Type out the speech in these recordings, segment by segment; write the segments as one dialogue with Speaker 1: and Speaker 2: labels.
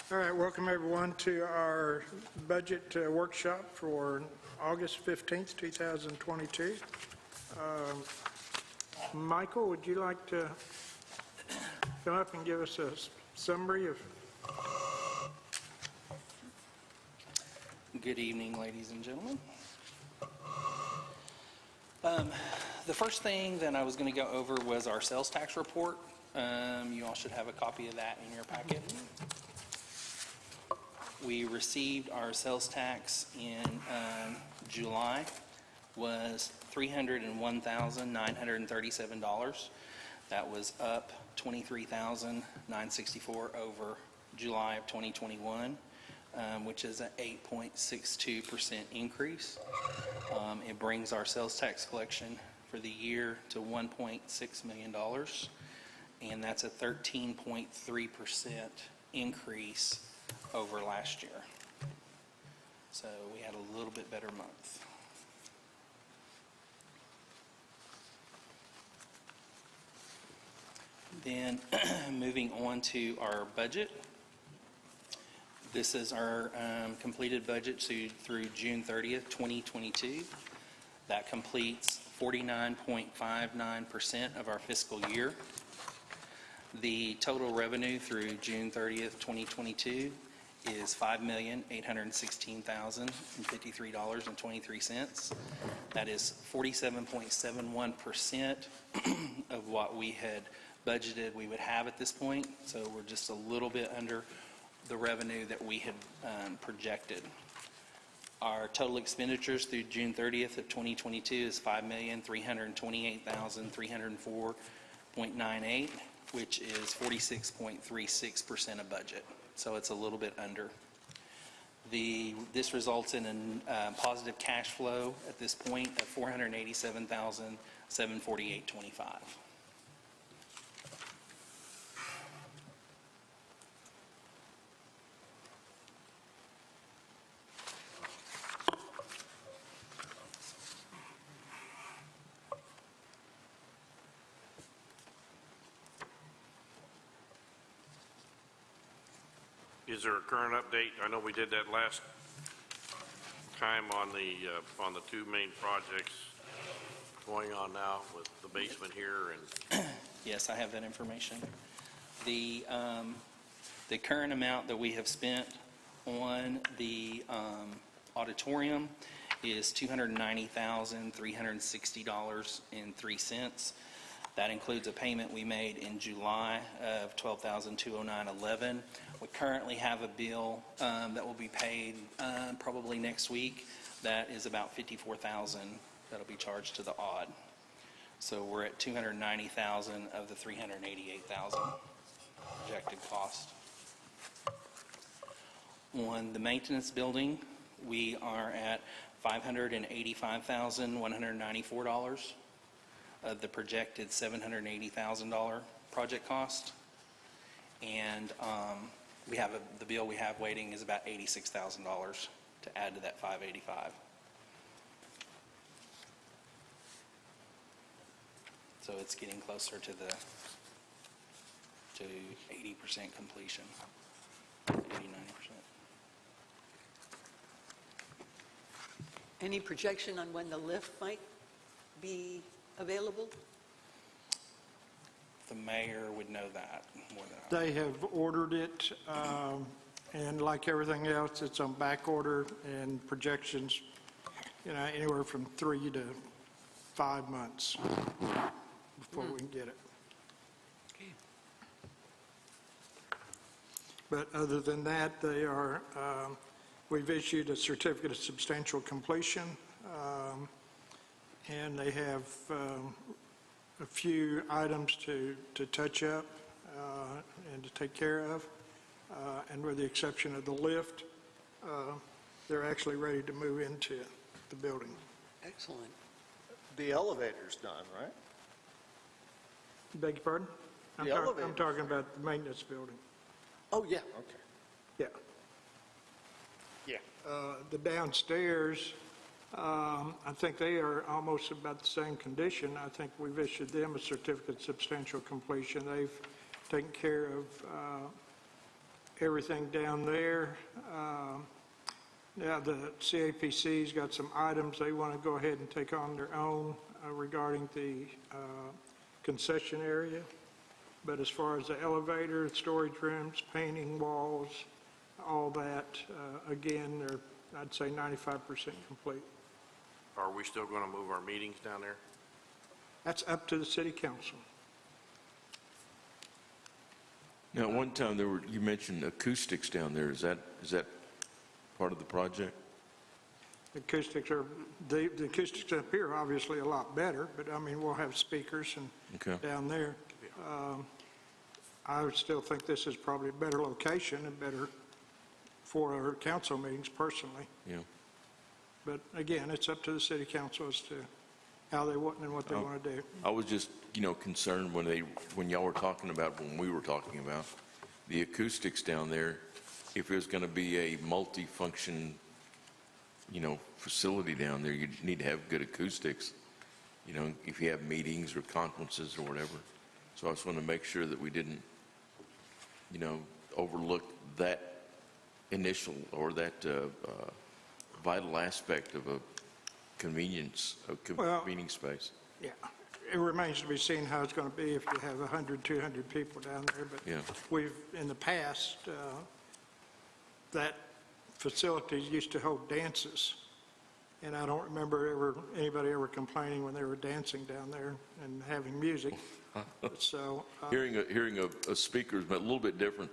Speaker 1: All right, welcome everyone to our budget workshop for August 15th, 2022. Michael, would you like to come up and give us a summary of?
Speaker 2: Good evening, ladies and gentlemen. The first thing that I was going to go over was our sales tax report. You all should have a copy of that in your packet. We received our sales tax in July was $301,937. That was up $23,964 over July of 2021, which is an 8.62% increase. It brings our sales tax collection for the year to $1.6 million, and that's a 13.3% increase over last year. So we had a little bit better month. Then moving on to our budget. This is our completed budget through June 30th, 2022. That completes 49.59% of our fiscal year. The total revenue through June 30th, 2022 is $5,816,053.23. That is 47.71% of what we had budgeted we would have at this point. So we're just a little bit under the revenue that we had projected. Our total expenditures through June 30th of 2022 is $5,328,304.98, which is 46.36% of budget. So it's a little bit under. This results in a positive cash flow at this point of $487,748.25.
Speaker 3: Is there a current update? I know we did that last time on the two main projects going on now with the basement here and.
Speaker 2: Yes, I have that information. The current amount that we have spent on the auditorium is $290,360.03. That includes a payment we made in July of $12,209.11. We currently have a bill that will be paid probably next week. That is about $54,000 that'll be charged to the aud. So we're at $290,000 of the $388,000 projected cost. On the maintenance building, we are at $585,194 of the projected $780,000 project cost. And we have the bill we have waiting is about $86,000 to add to that $585,000. So it's getting closer to 80% completion, 80-90%.
Speaker 4: Any projection on when the lift might be available?
Speaker 2: The mayor would know that more than I.
Speaker 1: They have ordered it, and like everything else, it's on back order and projections, anywhere from 3 to 5 months before we can get it.
Speaker 4: Okay.
Speaker 1: But other than that, they are, we've issued a certificate of substantial completion, and they have a few items to touch up and to take care of, and with the exception of the lift, they're actually ready to move into the building.
Speaker 4: Excellent.
Speaker 5: The elevator's done, right?
Speaker 1: Beg your pardon? I'm
Speaker 5: elevator's
Speaker 1: talking about the maintenance building.
Speaker 5: Oh, yeah, okay.
Speaker 1: Yeah.
Speaker 5: Yeah.
Speaker 1: The downstairs, I think they are almost about the same condition. I think we've issued them a certificate of substantial completion. They've taken care of everything down there. Now, the CAPC's got some items they want to go ahead and take on their own regarding the concession area. But as far as the elevator, storage rooms, painting walls, all that, again, they're, I'd say 95% complete.
Speaker 3: Are we still going to move our meetings down there?
Speaker 1: That's up to the city council.
Speaker 6: Now, at one time, you mentioned acoustics down there. Is that part of the project?
Speaker 1: Acoustics are, the acoustics up here are obviously a lot better, but I mean, we'll have speakers and
Speaker 6: Okay.
Speaker 1: down there. I would still think this is probably a better location and better for our council meetings personally.
Speaker 6: Yeah.
Speaker 1: But again, it's up to the city council as to how they want and what they want to do.
Speaker 6: I was just, concerned when y'all were talking about, when we were talking about the acoustics down there, if there's going to be a multi-function, facility down there, you need to have good acoustics, if you have meetings or conferences or whatever. So I just want to make sure that we didn't, overlook that initial or that vital aspect of a convenience,
Speaker 1: Well-
Speaker 6: meeting space.
Speaker 1: Yeah, it remains to be seen how it's going to be if you have 100, 200 people down there. But
Speaker 6: Yeah.
Speaker 1: we've, in the past, that facility used to hold dances. And I don't remember anybody ever complaining when they were dancing down there and having music. So,
Speaker 6: Hearing a speaker is a little bit different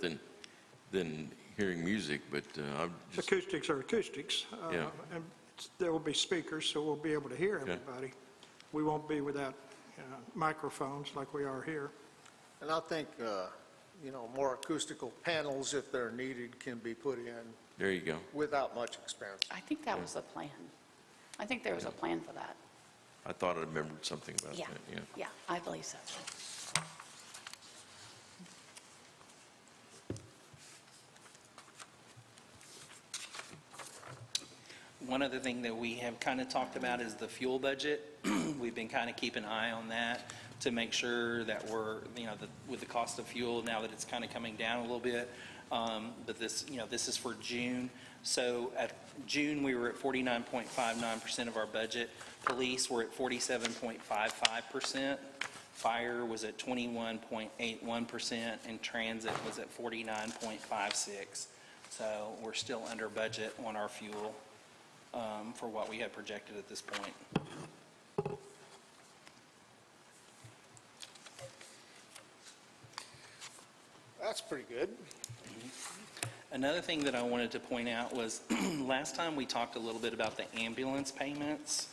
Speaker 6: than hearing music, but I'm just,
Speaker 1: acoustics are acoustics.
Speaker 6: Yeah.
Speaker 1: And there will be speakers, so we'll be able to hear everybody. We won't be without microphones like we are here.
Speaker 5: And I think, more acoustical panels, if they're needed, can be put in
Speaker 6: there you go.
Speaker 5: without much expense.
Speaker 7: I think that was the plan. I think there was a plan for that.
Speaker 6: I thought I remembered something about
Speaker 7: Yeah,
Speaker 6: that, yeah.
Speaker 7: yeah, I believe so.
Speaker 2: One other thing that we have kind of talked about is the fuel budget. We've been kind of keeping an eye on that to make sure that we're, with the cost of fuel, now that it's kind of coming down a little bit. But this, this is for June. So at June, we were at 49.59% of our budget. Police were at 47.55%. Fire was at 21.81%, and transit was at 49.56%. So we're still under budget on our fuel for what we had projected at this point.
Speaker 5: That's pretty good.
Speaker 2: Another thing that I wanted to point out was last time we talked a little bit about the ambulance payments.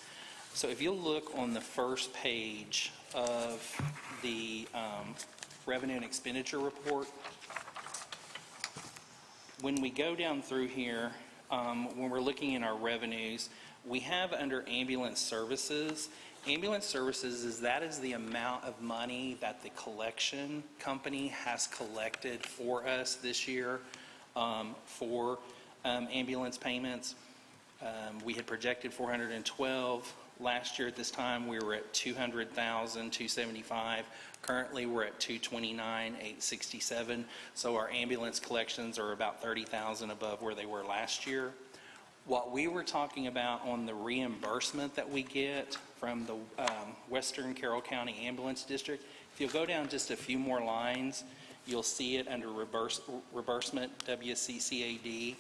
Speaker 2: So if you'll look on the first page of the revenue and expenditure report, when we go down through here, when we're looking in our revenues, we have under ambulance services. Ambulance services that is the amount of money that the collection company has collected for us this year for ambulance payments. We had projected 412. Last year at this time, we were at 200,275. Currently, we're at 229,867. So our ambulance collections are about 30,000 above where they were last year. What we were talking about on the reimbursement that we get from the Western Carroll County Ambulance District, if you'll go down just a few more lines, you'll see it under reimbursement, WCCAD.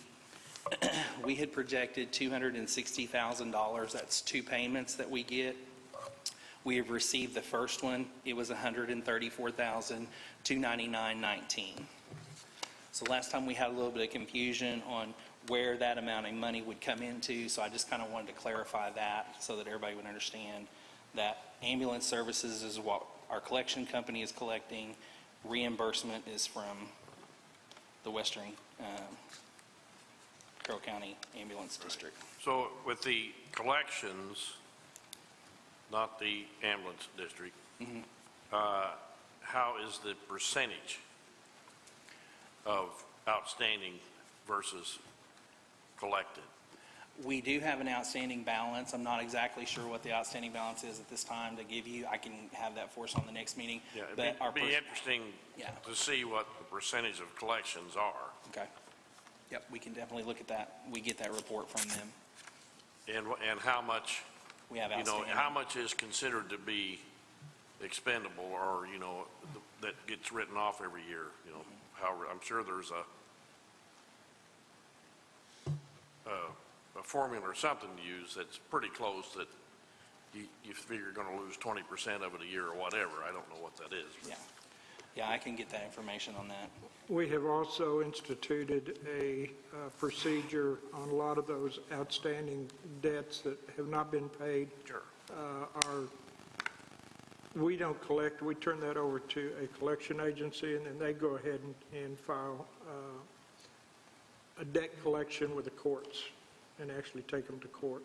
Speaker 2: We had projected $260,000. That's two payments that we get. We have received the first one. It was $134,299.19. So last time we had a little bit of confusion on where that amount of money would come into, so I just kind of wanted to clarify that so that everybody would understand that ambulance services is what our collection company is collecting. Reimbursement is from the Western Carroll County Ambulance District.
Speaker 3: So with the collections, not the ambulance district, how is the percentage of outstanding versus collected?
Speaker 2: We do have an outstanding balance. I'm not exactly sure what the outstanding balance is at this time to give you. I can have that for us on the next meeting.
Speaker 3: Yeah,
Speaker 2: But our
Speaker 3: it'd be interesting
Speaker 2: Yeah.
Speaker 3: to see what the percentage of collections are,
Speaker 2: Okay. Yep, we can definitely look at that. We get that report from them.
Speaker 3: and how much,
Speaker 2: We have
Speaker 3: you know,
Speaker 2: outstanding.
Speaker 3: how much is considered to be expendable, or, you know, that gets written off every year, you know, I'm sure there's a formula or something to use that's pretty close, that you figure you're going to lose 20% of it a year or whatever. I don't know what that is.
Speaker 2: Yeah. Yeah, I can get that information on that.
Speaker 1: We have also instituted a procedure on a lot of those outstanding debts that have not been paid.
Speaker 3: Sure.
Speaker 1: We don't collect, we turn that over to a collection agency, and then they go ahead and file a debt collection with the courts and actually take them to court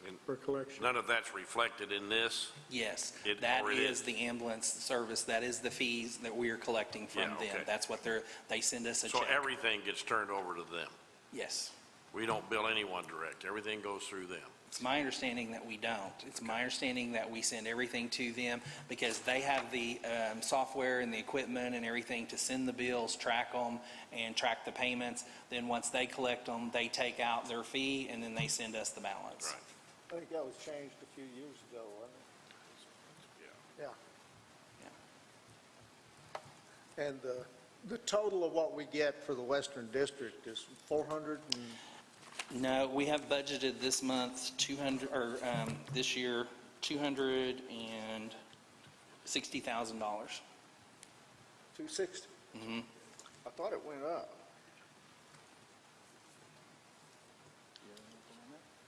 Speaker 3: And
Speaker 1: for collection.
Speaker 3: none of that's reflected in this?
Speaker 2: Yes,
Speaker 3: It
Speaker 2: that
Speaker 3: already
Speaker 2: is
Speaker 3: is.
Speaker 2: the ambulance service. That is the fees that we are collecting from
Speaker 3: Yeah,
Speaker 2: them.
Speaker 3: okay.
Speaker 2: That's what they send us a
Speaker 3: So
Speaker 2: check.
Speaker 3: everything gets turned over to them?
Speaker 2: Yes.
Speaker 3: We don't bill anyone direct? Everything goes through them?
Speaker 2: It's my understanding that we don't. It's my understanding that we send everything to them because they have the software and the equipment and everything to send the bills, track them, and track the payments. Then once they collect them, they take out their fee, and then they send us the balance.
Speaker 3: Right.
Speaker 5: I think that was changed a few years ago, wasn't it? Yeah. And the total of what we get for the Western District is 400 and,
Speaker 2: No, we have budgeted this month 200, or this year, $260,000.
Speaker 5: 260?
Speaker 2: Mhm.
Speaker 5: I thought it went up.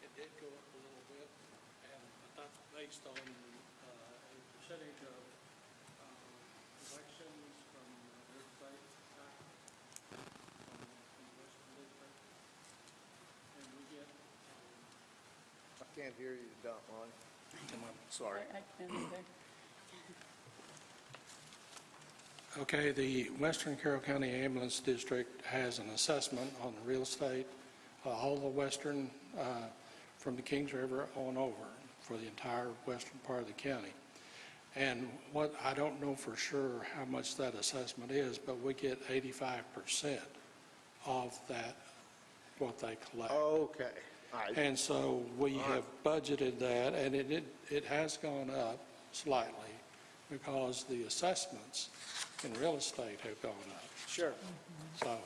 Speaker 8: It did go up a little bit, and that's based on a percentage of elections from their state tax, from the Western District. And we get,
Speaker 5: I can't hear you, Don, Ron.
Speaker 2: Come on.
Speaker 5: Sorry.
Speaker 7: I can't either.
Speaker 8: okay, the Western Carroll County Ambulance District has an assessment on the real estate, all the western, from the Kings River on over, for the entire western part of the county. And what, I don't know for sure how much that assessment is, but we get 85% of that, what they collect.
Speaker 5: Okay.
Speaker 8: And so we have budgeted that, and it has gone up slightly because the assessments in real estate have gone up.
Speaker 5: Sure.
Speaker 8: So,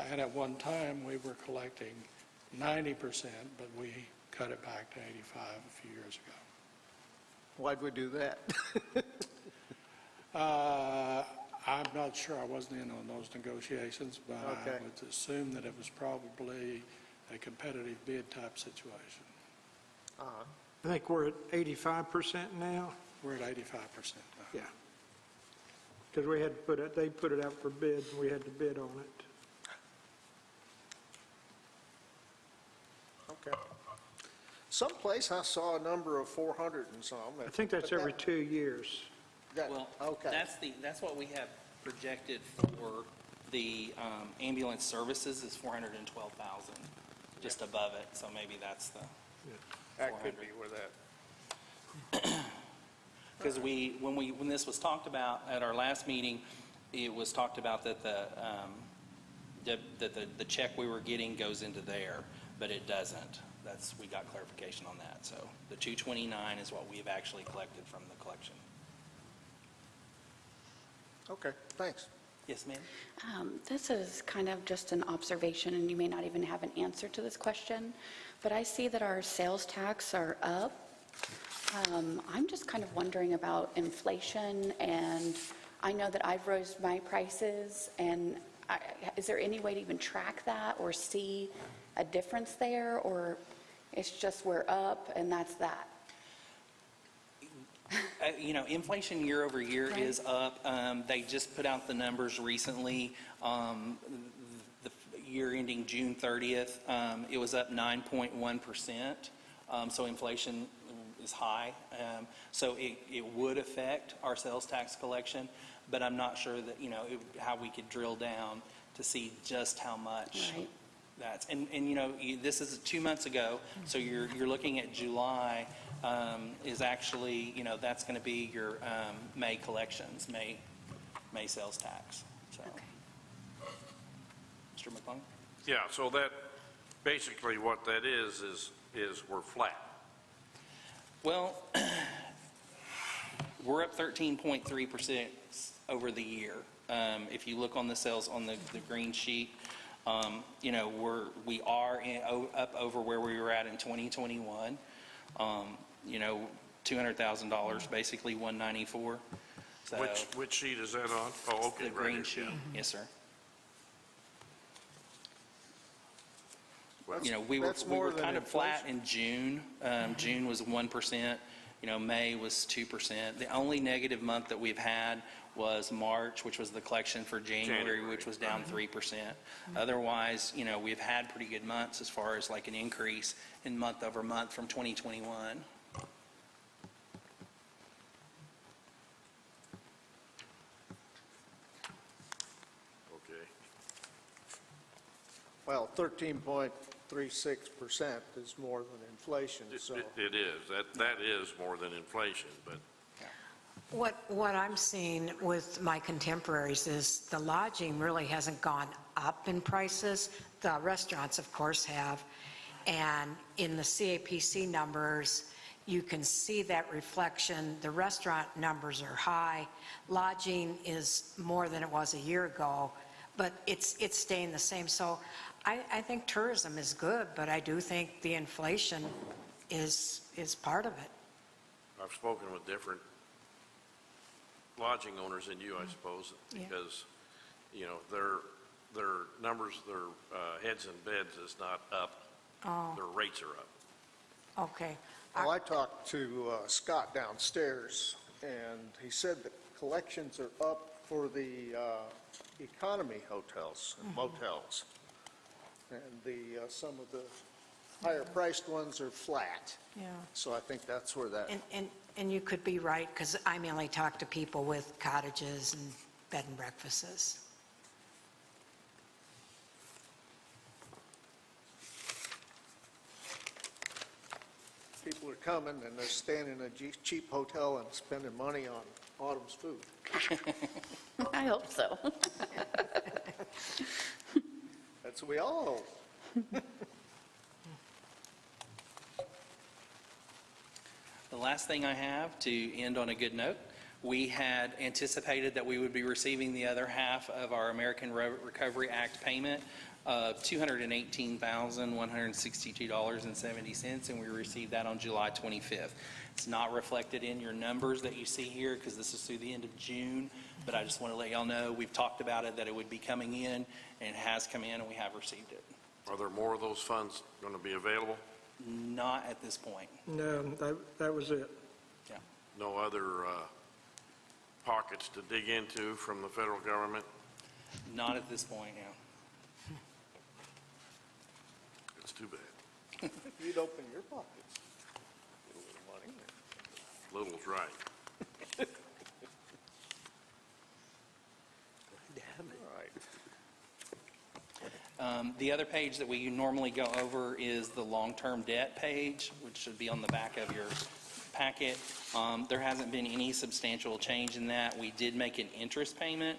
Speaker 8: and at one time, we were collecting 90%, but we cut it back to 85 a few years ago.
Speaker 5: Why'd we do that?
Speaker 8: I'm not sure, I wasn't in on those negotiations, but I
Speaker 5: Okay.
Speaker 8: would assume that it was probably a competitive bid type situation.
Speaker 1: I think we're at 85% now.
Speaker 8: We're at 85% now.
Speaker 1: Yeah. Because we had to they put it out for bid, and we had to bid on it.
Speaker 5: Okay. Someplace I saw a number of 400 and some.
Speaker 1: I think that's every 2 years.
Speaker 2: Well,
Speaker 5: Okay.
Speaker 2: that's what we have projected for the ambulance services is 412,000, just above it, so maybe that's the,
Speaker 5: That could be where that,
Speaker 2: because when this was talked about at our last meeting, it was talked about that the check we were getting goes into there, but it doesn't. We got clarification on that, so the 229 is what we've actually collected from the collection.
Speaker 5: okay, thanks.
Speaker 2: Yes, ma'am?
Speaker 7: This is kind of just an observation, and you may not even have an answer to this question, but I see that our sales tax are up. I'm just kind of wondering about inflation, and I know that I've raised my prices, and is there any way to even track that or see a difference there, or it's just we're up and that's that?
Speaker 2: Inflation year over year
Speaker 7: Right.
Speaker 2: is up. They just put out the numbers recently. The year ending June 30th, it was up 9.1%. So inflation is high. So it would affect our sales tax collection, but I'm not sure that, how we could drill down to see just how much.
Speaker 7: Right.
Speaker 2: That's, and this is 2 months ago, so you're looking at July is actually, that's going to be your May collections, May sales tax, so. Mr. McClung?
Speaker 3: Yeah, so that, basically what that is we're flat.
Speaker 2: Well, we're up 13.3% over the year. If you look on the sales on the green sheet, we are up over where we were at in 2021. $200,000, basically 194. So
Speaker 3: Which sheet is that on? Oh, okay,
Speaker 2: the
Speaker 3: right
Speaker 2: green
Speaker 3: here,
Speaker 2: sheet,
Speaker 3: yeah.
Speaker 2: yes, sir.
Speaker 3: Well,
Speaker 2: We were
Speaker 5: That's more than
Speaker 2: kind of flat
Speaker 5: inflation.
Speaker 2: in June. June was 1%. May was 2%. The only negative month that we've had was March, which was the collection for January, which was down 3%. Otherwise, we've had pretty good months as far as like an increase in month over month from 2021.
Speaker 3: Okay.
Speaker 5: Well, 13.36% is more than inflation, so.
Speaker 3: It is. That is more than inflation, but
Speaker 9: What I'm seeing with my contemporaries is the lodging really hasn't gone up in prices. The restaurants, of course, have. And in the CAPC numbers, you can see that reflection. The restaurant numbers are high. Lodging is more than it was a year ago, but it's staying the same. So I think tourism is good, but I do think the inflation is part of it.
Speaker 3: I've spoken with different lodging owners than you, I suppose,
Speaker 9: Yeah.
Speaker 3: because, their numbers, their heads and beds is not up.
Speaker 9: Oh,
Speaker 3: Their rates are up.
Speaker 9: okay.
Speaker 5: Well, I talked to Scott downstairs, and he said that collections are up for the economy hotels and motels. And some of the higher-priced ones are flat.
Speaker 9: Yeah.
Speaker 5: So I think that's where that,
Speaker 9: And you could be right, because I mainly talk to people with cottages and bed and breakfasts.
Speaker 5: people are coming, and they're staying in a cheap hotel and spending money on Autumn's food.
Speaker 7: I hope so.
Speaker 5: That's what we all hope.
Speaker 2: The last thing I have, to end on a good note, we had anticipated that we would be receiving the other half of our American Recovery Act payment of $218,162.70, and we received that on July 25th. It's not reflected in your numbers that you see here because this is through the end of June, but I just want to let y'all know, we've talked about it, that it would be coming in, and it has come in, and we have received it.
Speaker 3: Are there more of those funds going to be available?
Speaker 2: Not at this point.
Speaker 1: No, that was it.
Speaker 2: Yeah.
Speaker 3: No other pockets to dig into from the federal government?
Speaker 2: Not at this point, yeah.
Speaker 3: It's too bad.
Speaker 5: If you'd open your pockets, get a little money.
Speaker 3: Little's right.
Speaker 5: All right.
Speaker 2: The other page that we normally go over is the long-term debt page, which should be on the back of your packet. There hasn't been any substantial change in that. We did make an interest payment,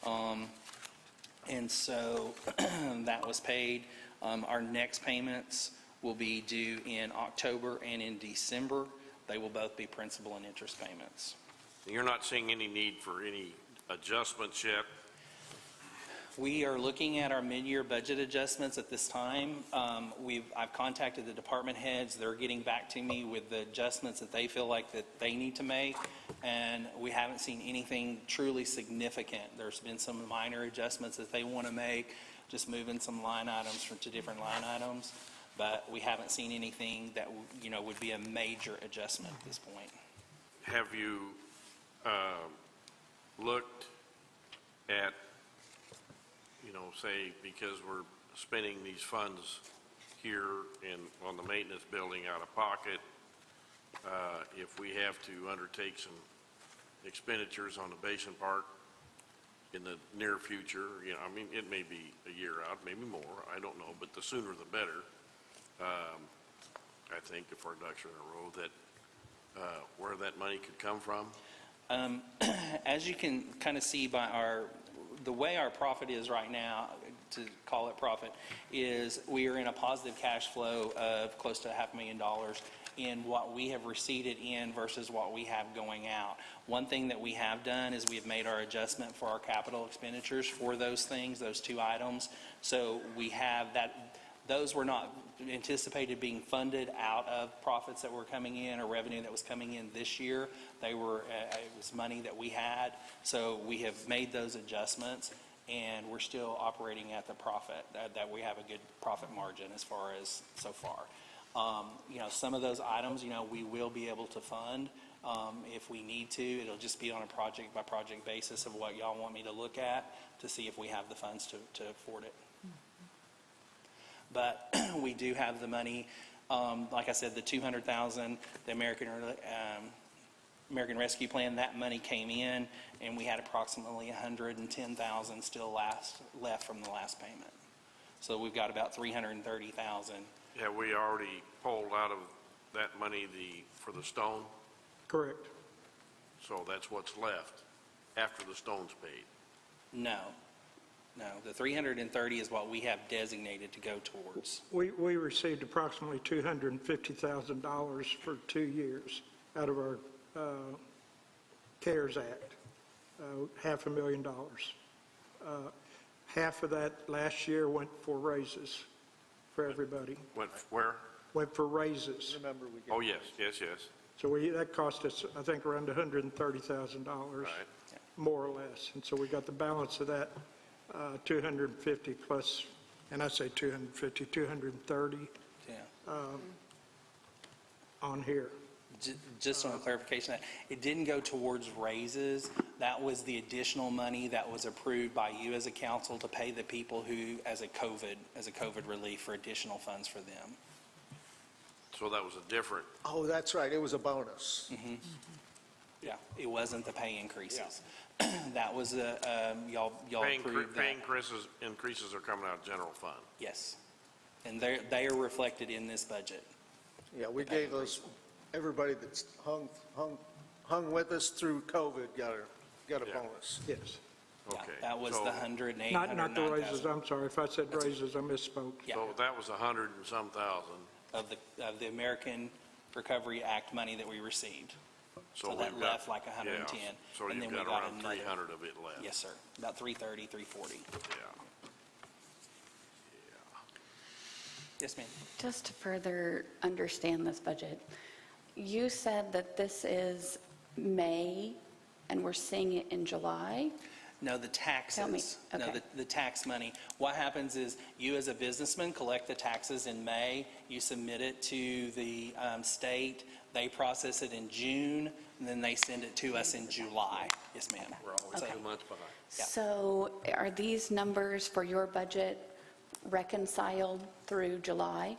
Speaker 2: and so that was paid. Our next payments will be due in October and in December. They will both be principal and interest payments.
Speaker 3: You're not seeing any need for any adjustments yet?
Speaker 2: We are looking at our mid-year budget adjustments at this time. I've contacted the department heads. They're getting back to me with the adjustments that they feel like that they need to make, and we haven't seen anything truly significant. There's been some minor adjustments that they want to make, just moving some line items to different line items, but we haven't seen anything that would be a major adjustment at this point.
Speaker 3: Have you looked at, say, because we're spending these funds here on the maintenance building out of pocket, if we have to undertake some expenditures on the Basin Park in the near future, I mean, it may be a year out, maybe more, I don't know, but the sooner the better. I think if our ducks are in a row, that where that money could come from.
Speaker 2: As you can kind of see by the way our profit is right now, to call it profit, is we are in a positive cash flow of close to $500,000 in what we have receipted in versus what we have going out. One thing that we have done is we have made our adjustment for our capital expenditures for those things, those two items. So we have that, those were not anticipated being funded out of profits that were coming in or revenue that was coming in this year. They were, it was money that we had. So we have made those adjustments, and we're still operating at the profit, that we have a good profit margin as far as so far. Some of those items, we will be able to fund if we need to. It'll just be on a project-by-project basis of what y'all want me to look at to see if we have the funds to afford it. But we do have the money, like I said, the $200,000, the American Rescue Plan, that money came in, and we had approximately $110,000 still left from the last payment. So we've got about $330,000.
Speaker 3: Yeah, we already pulled out of that money for the stone,
Speaker 1: Correct.
Speaker 3: so that's what's left after the stone's paid.
Speaker 2: No, the 330 is what we have designated to go towards.
Speaker 1: We received approximately $250,000 for 2 years out of our CARES Act, $500,000. Half of that last year went for raises for everybody,
Speaker 3: Went where?
Speaker 1: went for raises.
Speaker 5: Remember, we
Speaker 3: Oh,
Speaker 5: get
Speaker 3: yes.
Speaker 1: So that cost us, I think, around $130,000,
Speaker 3: Right.
Speaker 1: more or less. And so we got the balance of that 250 plus, and I say 250, 230
Speaker 2: Yeah.
Speaker 1: on here.
Speaker 2: Just on clarification, it didn't go towards raises. That was the additional money that was approved by you as a council to pay the people who, as a COVID relief, for additional funds for them.
Speaker 3: So that was a different,
Speaker 5: Oh, that's right, it was a bonus.
Speaker 2: Yeah, it wasn't the pay increases. That was y'all
Speaker 3: pay
Speaker 2: approved that.
Speaker 3: increases are coming out of general fund.
Speaker 2: Yes, and they are reflected in this budget.
Speaker 5: Yeah, we gave those, everybody that's hung with us through COVID got a
Speaker 3: Yeah.
Speaker 5: bonus.
Speaker 1: Yes.
Speaker 2: Yeah,
Speaker 3: Okay.
Speaker 2: that was
Speaker 3: so-
Speaker 2: the 108,
Speaker 1: Not the raises,
Speaker 2: 109,000
Speaker 1: I'm sorry. If I said raises, I misspoke.
Speaker 2: Yeah.
Speaker 3: So that was 100 and some thousand.
Speaker 2: of the American Recovery Act money that we received. So that
Speaker 3: we've got-
Speaker 2: left like 110,
Speaker 3: yeah, So
Speaker 2: and
Speaker 3: you've
Speaker 2: then we
Speaker 3: got
Speaker 2: got
Speaker 3: around
Speaker 2: another-
Speaker 3: 300 of it left.
Speaker 2: Yes, sir. About 330, 340.
Speaker 3: Yeah.
Speaker 2: Yes, ma'am.
Speaker 7: Just to further understand this budget, you said that this is May, and we're seeing it in July?
Speaker 2: No, the taxes.
Speaker 7: Tell me.
Speaker 2: No,
Speaker 7: Okay.
Speaker 2: the tax money. What happens is you as a businessman collect the taxes in May, you submit it to the state, they process it in June, and then they send it to us in July. Yes, ma'am.
Speaker 3: We're always
Speaker 7: Okay.
Speaker 3: 2 months behind.
Speaker 2: Yeah.
Speaker 7: So are these numbers for your budget reconciled through July?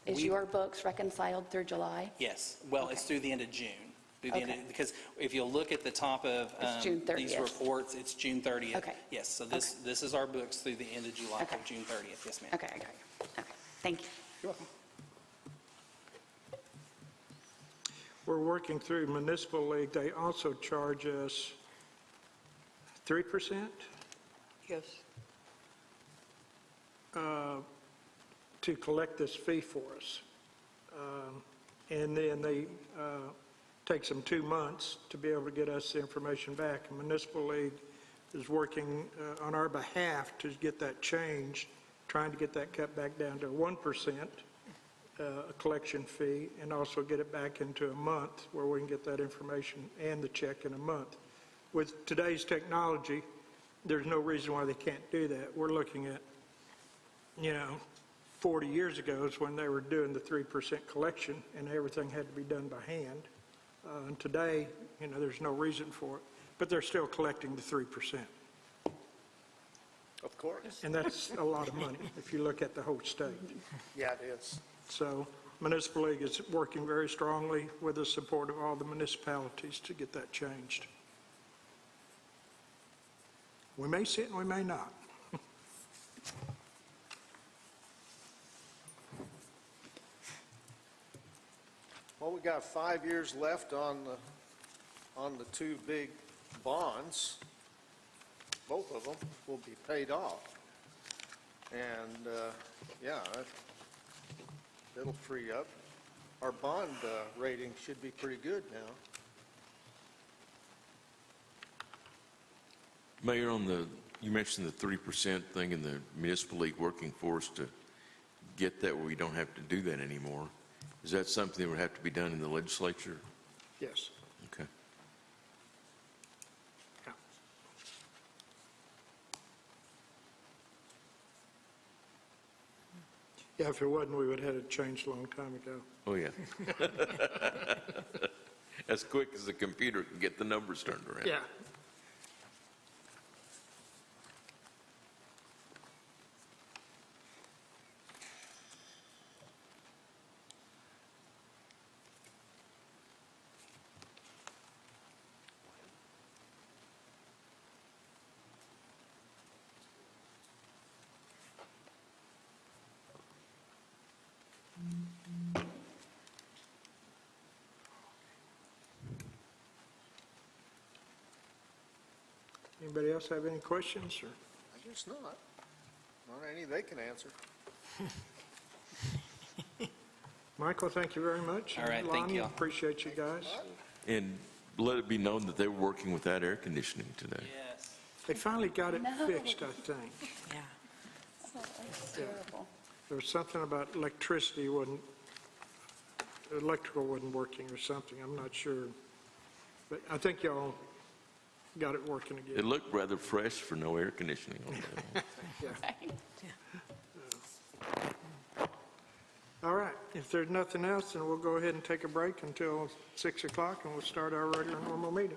Speaker 7: Is
Speaker 2: We-
Speaker 7: your books reconciled through July?
Speaker 2: Yes, well, it's through the end of June. Through the end of-
Speaker 7: Okay.
Speaker 2: Because if you'll look at the top of
Speaker 7: It's June
Speaker 2: these
Speaker 7: 30th.
Speaker 2: reports, it's June 30th.
Speaker 7: Okay.
Speaker 2: Yes, so this is our books through the end of July,
Speaker 7: Okay.
Speaker 2: of June 30th. Yes, ma'am.
Speaker 7: Okay, I got you. Okay, thank you.
Speaker 5: You're welcome.
Speaker 1: We're working through Municipal League. They also charge us 3%?
Speaker 4: Yes.
Speaker 1: To collect this fee for us. And then they takes them 2 months to be able to get us the information back. And Municipal League is working on our behalf to get that changed, trying to get that cut back down to 1%, a collection fee, and also get it back into a month where we can get that information and the check in a month. With today's technology, there's no reason why they can't do that. We're looking at 40 years ago is when they were doing the 3% collection, and everything had to be done by hand. And today, there's no reason for it, but they're still collecting the 3%.
Speaker 5: Of course.
Speaker 1: And that's a lot of money if you look at the whole state.
Speaker 5: Yeah, it is.
Speaker 1: So Municipal League is working very strongly with the support of all the municipalities to get that changed. We may see it and we may not.
Speaker 5: Well, we got 5 years left on the two big bonds. Both of them will be paid off. And, yeah, it'll free up. Our bond rating should be pretty good now.
Speaker 6: Mayor, you mentioned the 3% thing in the municipal league working for us to get that where we don't have to do that anymore. Is that something that would have to be done in the legislature?
Speaker 1: Yes.
Speaker 6: Okay.
Speaker 1: Yeah. Yeah, if it wasn't, we would have had it changed a long time ago.
Speaker 6: Oh, yeah. As quick as the computer can get the numbers turned around.
Speaker 1: Yeah. Anybody else have any questions, or?
Speaker 5: I guess not. Not any they can answer.
Speaker 1: Michael, thank you very much.
Speaker 2: All right, thank
Speaker 1: Lonnie,
Speaker 2: you.
Speaker 1: appreciate you guys.
Speaker 6: And let it be known that they were working without air conditioning today.
Speaker 2: Yes.
Speaker 1: They finally got it
Speaker 7: No.
Speaker 1: fixed, I think.
Speaker 9: Yeah.
Speaker 7: Oh, that's terrible.
Speaker 1: There was something about electrical wasn't working or something, I'm not sure. But I think y'all got it working
Speaker 6: It
Speaker 1: again.
Speaker 6: looked rather fresh for no air conditioning on that.
Speaker 7: Right.
Speaker 1: All right, if there's nothing else, then we'll go ahead and take a break until 6 o'clock, and we'll start our regular normal meeting.